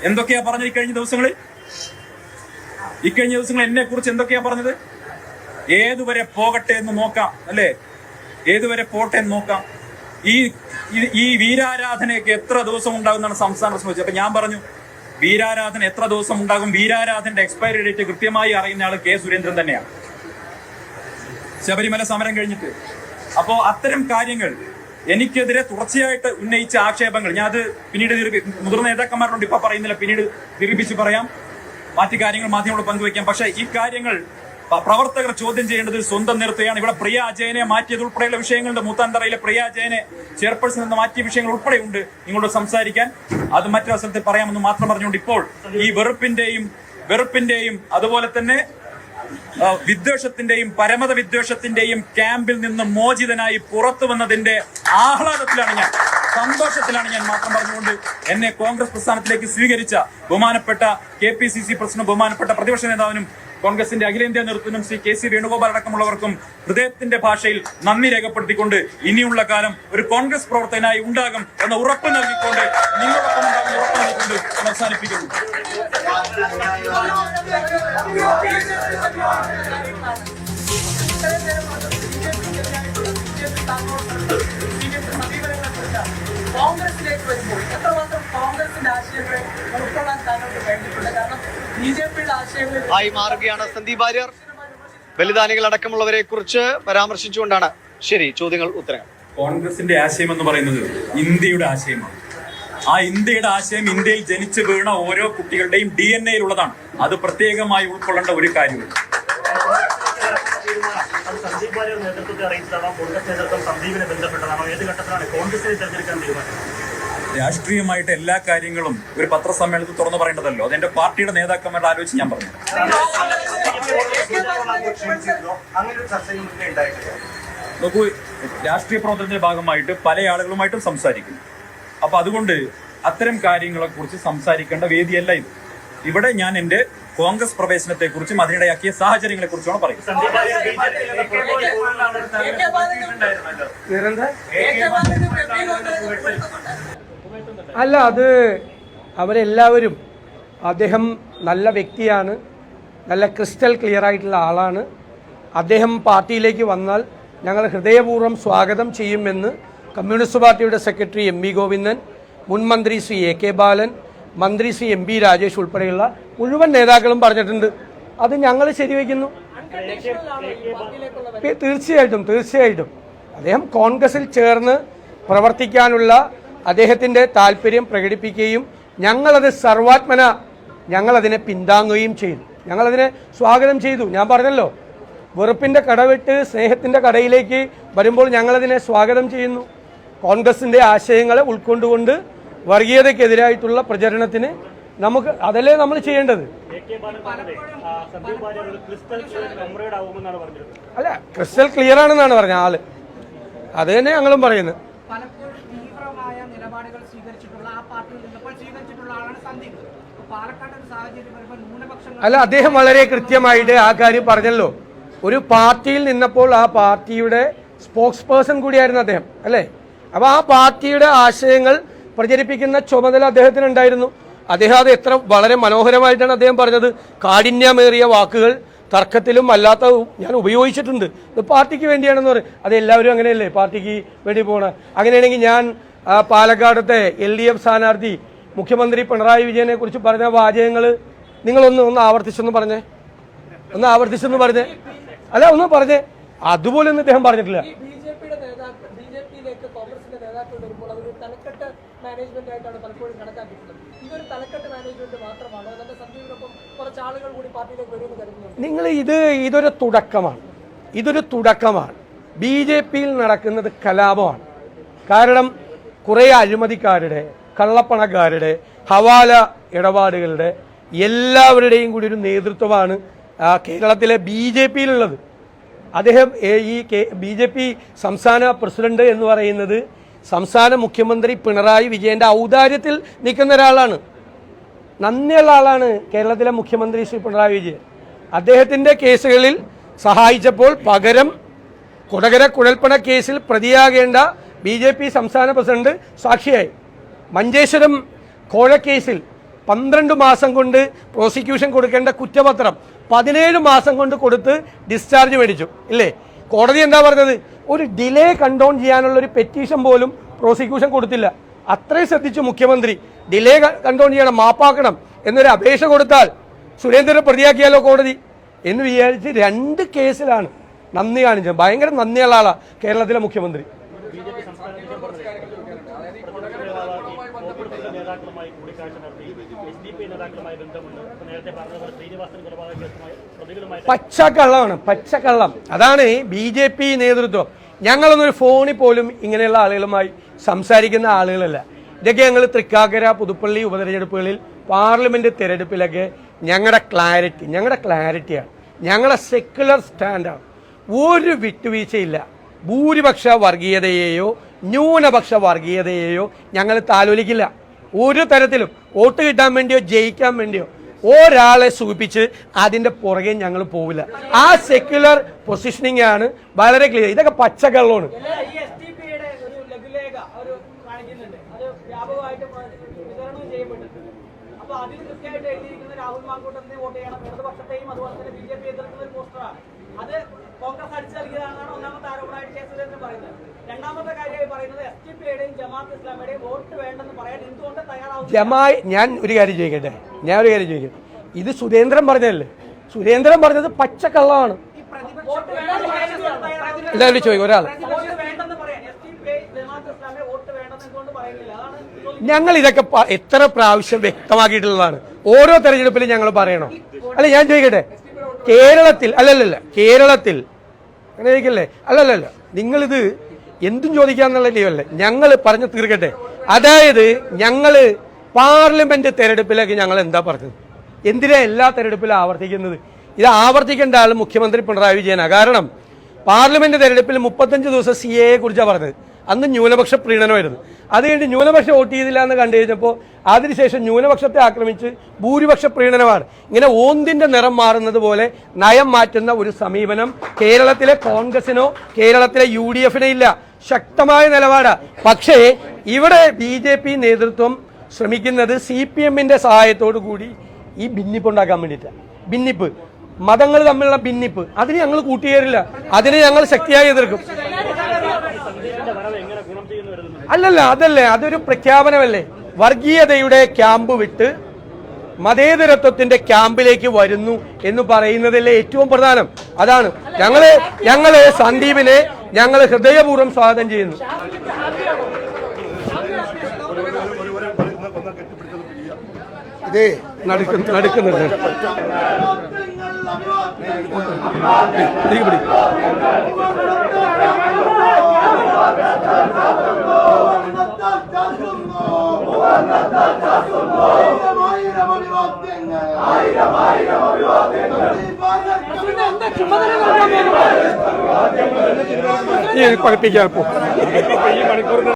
എന്തൊക്കെയാ പറഞ്ഞത് ഇക്കഴിഞ്ഞ ദിവസങ്ങളിൽ എന്നെ കുറിച്ച് എന്തൊക്കെയാ പറഞ്ഞത്? ഏതുവരെ പോകട്ടെ എന്ന് നോക്കാം, അല്ലേ? ഏതുവരെ പോട്ടെ എന്ന് നോക്കാം. ഈ വീരാരാധനയൊക്കെ എത്ര ദിവസം ഉണ്ടാകുമെന്നാണ് സംസ്ഥാന പ്രശ്നം വെച്ചത്. അപ്പൊ ഞാൻ പറഞ്ഞു, വീരാരാധന എത്ര ദിവസം ഉണ്ടാകും? വീരാരാധനയുടെ എക്സ്പയറി ഡേറ്റ് കൃത്യമായി അറിയുന്ന ആള് K. സുരേന്ദ്രൻ തന്നെയാണ്, ശബരിമല സമരം കഴിഞ്ഞിട്ട്. അപ്പോ അത്തരം കാര്യങ്ങൾ എനിക്കെതിരെ തുടർച്ചയായിട്ട് ഉന്നയിച്ച ആക്ഷേപങ്ങൾ ഞാൻ അത് പിന്നീട് മുതിർന്ന നേതാക്കന്മാരോട് ഇപ്പൊ പറയുന്നില്ല, പിന്നീട് ദീർഘിപ്പിച്ച് പറയാം, മറ്റു കാര്യങ്ങൾ മാധ്യമങ്ങളോട് പങ്കുവയ്ക്കാം. പക്ഷെ ഈ കാര്യങ്ങൾ പ്രവർത്തകർ ചോദ്യം ചെയ്യേണ്ടത് സ്വന്തം നേതൃത്വമാണ്. ഇവിടെ പ്രിയ അജയനെ മാറ്റിയത് ഉൾപ്പെടെയുള്ള വിഷയങ്ങളുണ്ട്. മൂത്താന്തറയിലെ പ്രിയ അജയനെ ചെയർപേഴ്സൺ എന്ന് മാറ്റിയ വിഷയങ്ങൾ ഉൾപ്പെടെയുണ്ട് നിങ്ങളോട് സംസാരിക്കാൻ. അത് മറ്റൊരവസരത്തിൽ പറയാമെന്ന് മാത്രം പറഞ്ഞുകൊണ്ട് ഇപ്പോൾ ഈ വെറുപ്പിന്റെയും അതുപോലെ തന്നെ വിദ്വേഷത്തിന്റെയും പരമത വിദ്വേഷത്തിന്റെയും ക്യാമ്പിൽ നിന്ന് മോചിതനായി പുറത്തു വന്നതിന്റെ ആഹ്ലാദത്തിലാണ് ഞാൻ, സന്തോഷത്തിലാണ് ഞാൻ മാത്രം പറഞ്ഞുകൊണ്ട് എന്നെ കോൺഗ്രസ് പ്രസ്ഥാനത്തിലേക്ക് സ്വീകരിച്ച ബഹുമാനപ്പെട്ട KPCC പ്രസിഡന്റ്, ബഹുമാനപ്പെട്ട പ്രതിപക്ഷ നേതാവിനും കോൺഗ്രസിന്റെ അഖിലേന്ത്യാ നേതൃത്വത്തിനും ശ്രീ KC വേണുഗോപാൽ അടക്കമുള്ളവർക്കും ഹൃദയത്തിന്റെ ഭാഷയിൽ നന്ദി രേഖപ്പെടുത്തിക്കൊണ്ട് ഇനിയുള്ള കാലം ഒരു കോൺഗ്രസ് പ്രവർത്തകനായി ഉണ്ടാകും എന്ന ഉറപ്പ് നൽകിക്കൊണ്ട്, നിങ്ങളൊപ്പം ഉണ്ടാകുന്ന ഉറപ്പ് നൽകിക്കൊണ്ട് അവസാനിപ്പിക്കുന്നു. കോൺഗ്രസിലേക്ക് വരുമ്പോൾ എത്രമാത്രം കോൺഗ്രസിന്റെ ആശയങ്ങൾ ഉൾക്കൊള്ളാൻ താങ്കൾക്ക് വേണ്ടിയിട്ടുണ്ട്? കാരണം BJPയുടെ ആശയങ്ങൾ ആയി മാറുകയാണ്. സന്ദീപ് വാര്യർ ബലിദാനികൾ അടക്കമുള്ളവരെ കുറിച്ച് പരാമർശിച്ചുകൊണ്ടാണ് ശരി ചോദ്യങ്ങൾ ഉത്തരങ്ങൾ. കോൺഗ്രസിന്റെ ആശയം എന്ന് പറയുന്നത് ഇന്ത്യയുടെ ആശയമാണ്. ആ ഇന്ത്യയുടെ ആശയം ഇന്ത്യയിൽ ജനിച്ചു വീണ ഓരോ കുട്ടികളുടെയും DNA ഉള്ളതാണ്. അത് പ്രത്യേകമായി ഉൾക്കൊള്ളേണ്ട ഒരു കാര്യമുണ്ട്. സന്ദീപ് വാര്യർ നേതൃത്വത്തെ അറിയിച്ചതാണോ? കോൺഗ്രസ് നേതൃത്വം സന്ദീപിനെ ബന്ധപ്പെട്ടതാണോ? ഏത് ഘട്ടത്തിലാണ് കോൺഗ്രസിനെ തെരഞ്ഞെടുക്കാൻ തീരുമാനം? രാഷ്ട്രീയമായിട്ട് എല്ലാ കാര്യങ്ങളും ഒരു പത്രസമ്മേളനത്തിൽ തുറന്നു പറയേണ്ടതല്ലോ. അതെന്റെ പാർട്ടിയുടെ നേതാക്കന്മാരുടെ ആലോചിച്ച് ഞാൻ പറഞ്ഞു. നോക്കൂ, രാഷ്ട്രീയ പ്രവർത്തനത്തിന്റെ ഭാഗമായിട്ട് പല ആളുകളുമായിട്ടും സംസാരിക്കും. അപ്പൊ അതുകൊണ്ട് അത്തരം കാര്യങ്ങളെ കുറിച്ച് സംസാരിക്കേണ്ട വേദിയല്ല ഇത്. ഇവിടെ ഞാൻ എന്റെ കോൺഗ്രസ് പ്രവേശനത്തെ കുറിച്ചും അതിനിടയാക്കിയ സാഹചര്യങ്ങളെ കുറിച്ചാണ് പറയുന്നത്. അല്ല, അത് അവരെല്ലാവരും, അദ്ദേഹം നല്ല വ്യക്തിയാണ്, നല്ല ക്രിസ്റ്റൽ ക്ലിയർ ആയിട്ടുള്ള ആളാണ്. അദ്ദേഹം പാർട്ടിയിലേക്ക് വന്നാൽ ഞങ്ങൾ ഹൃദയപൂർവ്വം സ്വാഗതം ചെയ്യുമെന്ന് കമ്മ്യൂണിസ്റ്റ് പാർട്ടിയുടെ സെക്രട്ടറി MP ഗോവിന്ദൻ, മുൻ മന്ത്രി ശ്രീ AK ബാലൻ, മന്ത്രി ശ്രീ MP രാജേഷ് ഉൾപ്പെടെയുള്ള മുഴുവൻ നേതാക്കളും പറഞ്ഞിട്ടുണ്ട്. അത് ഞങ്ങൾ ശരിവയ്ക്കുന്നു. തീർച്ചയായിട്ടും അദ്ദേഹം കോൺഗ്രസിൽ ചേർന്ന് പ്രവർത്തിക്കാനുള്ള അദ്ദേഹത്തിൻ്റെ താല്പര്യം പ്രകടിപ്പിക്കുകയും ഞങ്ങളത് സർവാത്മന ഞങ്ങളതിനെ പിന്താങ്ങുകയും ചെയ്തു. ഞങ്ങളതിനെ സ്വാഗതം ചെയ്തു. ഞാൻ പറഞ്ഞല്ലോ, വെറുപ്പിൻ്റെ കടവിട്ട് സ്നേഹത്തിൻ്റെ കടയിലേക്ക് വരുമ്പോൾ ഞങ്ങളതിനെ സ്വാഗതം ചെയ്യുന്നു. കോൺഗ്രസിന്റെ ആശയങ്ങളെ ഉൾക്കൊണ്ടുകൊണ്ട് വർഗീയതയ്ക്കെതിരായിട്ടുള്ള പ്രചരണത്തിന് നമുക്ക് അതല്ലേ നമ്മൾ ചെയ്യേണ്ടത്. അല്ല, ക്രിസ്റ്റൽ ക്ലിയർ ആണെന്നാണ് പറഞ്ഞ ആള്, അത് തന്നെ ഞങ്ങളും പറയുന്നത്. പലപ്പോഴും തീവ്രമായ നിലപാടുകൾ സ്വീകരിച്ചിട്ടുള്ള ആ പാർട്ടിയിൽ നിന്നപ്പോൾ സ്വീകരിച്ചിട്ടുള്ള ആളാണ് സന്ദീപ്. പാലക്കാട് ഒരു സാഹചര്യം വരുമ്പോൾ ന്യൂനപക്ഷങ്ങൾ അല്ല, അദ്ദേഹം വളരെ കൃത്യമായിട്ട് ആ കാര്യം പറഞ്ഞല്ലോ. ഒരു പാർട്ടിയിൽ നിന്നപ്പോൾ ആ പാർട്ടിയുടെ സ്പോക്സ് പേഴ്സൺ കൂടിയായിരുന്നു അദ്ദേഹം, അല്ലേ? അപ്പൊ ആ പാർട്ടിയുടെ ആശയങ്ങൾ പ്രചരിപ്പിക്കുന്ന ചുമതല അദ്ദേഹത്തിനുണ്ടായിരുന്നു. അദ്ദേഹം അത് എത്ര വളരെ മനോഹരമായിട്ടാണ് അദ്ദേഹം പറഞ്ഞത്. കാഠിന്യമേറിയ വാക്കുകൾ തർക്കത്തിലും അല്ലാത്ത ഞാൻ ഉപയോഗിച്ചിട്ടുണ്ട്. ഇത് പാർട്ടിക്ക് വേണ്ടിയാണെന്ന് പറയും. അത് എല്ലാവരും അങ്ങനെയല്ലേ പാർട്ടിക്ക് വേണ്ടി പോകണം. അങ്ങനെയാണെങ്കിൽ ഞാൻ പാലക്കാടത്തെ LDF സ്ഥാനാർത്ഥി മുഖ്യമന്ത്രി പിണറായി വിജയനെ കുറിച്ച് പറഞ്ഞ വാചകങ്ങൾ നിങ്ങളൊന്ന് ആവർത്തിച്ചെന്ന് പറഞ്ഞേ, ആവർത്തിച്ചെന്ന് പറഞ്ഞേ. അല്ല, ഒന്ന് പറഞ്ഞേ. അതുപോലെ ഒന്നും ഇദ്ദേഹം പറഞ്ഞിട്ടില്ല. ബിജെപിയിലേക്ക് കോൺഗ്രസിന്റെ നേതാക്കൾ വരുമ്പോൾ അതൊരു തലക്കെട്ട് മാനേജ്മെന്റ് ആയിട്ടാണ് പലപ്പോഴും കണക്കാക്കിയിട്ടുള്ളത്. ഇതൊരു തലക്കെട്ട് മാനേജ്മെന്റ് മാത്രമാണ്. അതിന്റെ സന്ദീപിനൊപ്പം കുറച്ച് ആളുകൾ കൂടി പാർട്ടിയിലേക്ക് വരുമെന്ന് കരുതുന്നു. നിങ്ങൾ ഇതൊരു തുടക്കമാണ്. BJPയിൽ നടക്കുന്നത് കലാപമാണ്. കാരണം കുറേ അഴിമതിക്കാരുടെ, കള്ളപ്പണക്കാരുടെ, ഹവാല ഇടപാടുകളുടെ എല്ലാവരുടെയും കൂടി ഒരു നേതൃത്വമാണ് കേരളത്തിലെ BJPയിലുള്ളത്. അദ്ദേഹം ഈ BJP സംസ്ഥാന പ്രസിഡന്റ് എന്ന് പറയുന്നത് സംസ്ഥാന മുഖ്യമന്ത്രി പിണറായി വിജയന്റെ ഔദാര്യത്തിൽ നിൽക്കുന്ന ഒരാളാണ്. നന്ദിയുള്ള ആളാണ് കേരളത്തിലെ മുഖ്യമന്ത്രി ശ്രീ പിണറായി വിജയൻ. അദ്ദേഹത്തിന്റെ കേസുകളിൽ സഹായിച്ചപ്പോൾ പകരം കൊടകര കുഴൽപ്പണ കേസിൽ പ്രതിയാകേണ്ട BJP സംസ്ഥാന പ്രസിഡന്റ് സാക്ഷിയായി. മഞ്ചേശ്വരം കോഴക്കേസിൽ 12 മാസം കൊണ്ട് പ്രോസിക്യൂഷൻ കൊടുക്കേണ്ട കുറ്റപത്രം 17 മാസം കൊണ്ട് കൊടുത്ത് ഡിസ്ചാർജ് മേടിച്ചു, ഇല്ലേ? കോടതി എന്താ പറഞ്ഞത്? ഒരു ഡിലേ കണ്ടോൺ ചെയ്യാനുള്ള ഒരു പെറ്റീഷൻ പോലും പ്രോസിക്യൂഷൻ കൊടുത്തില്ല. അത്രയും ശ്രദ്ധിച്ചു മുഖ്യമന്ത്രി. ഡിലേ കണ്ടോൺ ചെയ്യണം, മാപ്പാക്കണം എന്നൊരു അപേക്ഷ കൊടുത്താൽ സുരേന്ദ്രനെ പ്രതിയാക്കിയാലോ കോടതി എന്ന് വിചാരിച്ച് 2 കേസിലാണ് നന്ദി കാണിച്ചത്. ഭയങ്കര നന്ദിയുള്ള ആളാണ് കേരളത്തിലെ മുഖ്യമന്ത്രി. പച്ചക്കള്ളം. അതാണ് BJP നേതൃത്വം. ഞങ്ങളൊന്നൊരു ഫോണിൽ പോലും ഇങ്ങനെയുള്ള ആളുകളുമായി സംസാരിക്കുന്ന ആളുകളല്ല. ഇതൊക്കെ ഞങ്ങൾ തൃക്കാക്കര, പുതുപ്പള്ളി ഉപതെരഞ്ഞെടുപ്പുകളിൽ, പാർലമെന്റ് തെരഞ്ഞെടുപ്പിലൊക്കെ ഞങ്ങളുടെ ക്ലാരിറ്റിയാണ്, ഞങ്ങളുടെ സെക്യുലർ സ്റ്റാൻഡാണ്. ഒരു വിട്ടുവീഴ്ചയില്ല. ഭൂരിപക്ഷ വർഗീയതയെയോ ന്യൂനപക്ഷ വർഗീയതയെയോ ഞങ്ങൾ താലോലിക്കില്ല. ഒരു തരത്തിലും വോട്ട് കിട്ടാൻ വേണ്ടിയോ ജയിക്കാൻ വേണ്ടിയോ ഒരാളെ സൂചിപ്പിച്ച് അതിന്റെ പുറകെ ഞങ്ങൾ പോവില്ല. ആ സെക്യുലർ പൊസിഷനിങ് ആണ് വളരെ ക്ലിയർ. ഇതൊക്കെ പച്ചക്കള്ളമാണ്. രാഹുൽ മാങ്കൂട്ടത്തിന് വോട്ട് ചെയ്യണം, ഇടതുപക്ഷത്തെയും അതുപോലെ തന്നെ BJP എതിർക്കുന്ന ഒരു പോസ്റ്ററാണ്. അത് കോൺഗ്രസ് അടിച്ചു നൽകിയതാണെന്നാണ് ഒന്നാമത്തെ ആരോപണമായിട്ട് കെ സുരേന്ദ്രൻ പറയുന്നത്. രണ്ടാമത്തെ കാര്യമായി പറയുന്നത് SDPയുടെയും ജമാഅത്ത് ഇസ്ലാമിയുടെയും വോട്ട് വേണ്ടെന്ന് പറയാൻ എന്തുകൊണ്ട് തയ്യാറാവും? ഞാൻ ഒരു കാര്യം ചോദിക്കട്ടെ. ഇത് സുരേന്ദ്രൻ പറഞ്ഞതല്ലേ? സുരേന്ദ്രൻ പറഞ്ഞത് പച്ചക്കള്ളമാണ്. എല്ലാവരും ചോദിക്കും. ഒരാൾ ഞങ്ങൾ ഇതൊക്കെ എത്ര പ്രാവശ്യം വ്യക്തമാക്കിയിട്ടുള്ളതാണ്. ഓരോ തെരഞ്ഞെടുപ്പിലും ഞങ്ങൾ പറയണം. അല്ല, ഞാൻ ചോദിക്കട്ടെ, കേരളത്തിൽ കേരളത്തിൽ അങ്ങനെ ചോദിക്കല്ലേ? അല്ലല്ല, നിങ്ങളിത് എന്തും ചോദിക്കാന്നുള്ളല്ലേ? ഞങ്ങൾ പറഞ്ഞു തീർക്കട്ടെ. അതായത് ഞങ്ങള് പാർലമെന്റ് തെരഞ്ഞെടുപ്പിലേക്ക് ഞങ്ങൾ എന്താ പറഞ്ഞത്? എന്തിനാ എല്ലാ തെരഞ്ഞെടുപ്പിലും ആവർത്തിക്കുന്നത്? ഇത് ആവർത്തിക്കേണ്ട ആൾ മുഖ്യമന്ത്രി പിണറായി വിജയനാണ്. കാരണം പാർലമെന്റ് തെരഞ്ഞെടുപ്പിൽ 35 ദിവസം CAA കുറിച്ചാണ് പറഞ്ഞത്. അന്ന് ന്യൂനപക്ഷ പ്രീണനമായിരുന്നു. അത് കഴിഞ്ഞ് ന്യൂനപക്ഷം വോട്ട് ചെയ്തില്ല എന്ന് കണ്ടു കഴിഞ്ഞപ്പോൾ അതിനുശേഷം ന്യൂനപക്ഷത്തെ ആക്രമിച്ച് ഭൂരിപക്ഷ പ്രീണനമാണ്. ഇങ്ങനെ ഓന്തിന്റെ നിറം മാറുന്നത് പോലെ നയം മാറ്റുന്ന ഒരു സമീപനം കേരളത്തിലെ കോൺഗ്രസിനോ കേരളത്തിലെ UDFനോ ഇല്ല. ശക്തമായ നിലപാടാണ്. പക്ഷേ ഇവിടെ BJP നേതൃത്വം ശ്രമിക്കുന്നത് CPMന്റെ സഹായത്തോടു കൂടി ഈ ഭിന്നിപ്പ് ഉണ്ടാക്കാൻ വേണ്ടിയിട്ടാണ്. ഭിന്നിപ്പ്, മതങ്ങൾ തമ്മിലുള്ള ഭിന്നിപ്പ്, അതിന് ഞങ്ങൾ കൂട്ടുകയറില്ല. അതിനെ ഞങ്ങൾ ശക്തിയായി എതിർക്കും. അതല്ലേ, അതൊരു പ്രഖ്യാപനമല്ലേ? വർഗീയതയുടെ ക്യാമ്പ് വിട്ട് മതേതരത്വത്തിന്റെ ക്യാമ്പിലേക്ക് വരുന്നു എന്ന് പറയുന്നതല്ലേ ഏറ്റവും പ്രധാനം. അതാണ് ഞങ്ങള് സന്ദീപിനെ ഞങ്ങൾ ഹൃദയപൂർവ്വം സ്വാഗതം ചെയ്യുന്നു. ഇതേ നടക്കുന്നുണ്ട്. പഠിപ്പിക്കാൻ പോ ഈ മണിക്കൂറിന്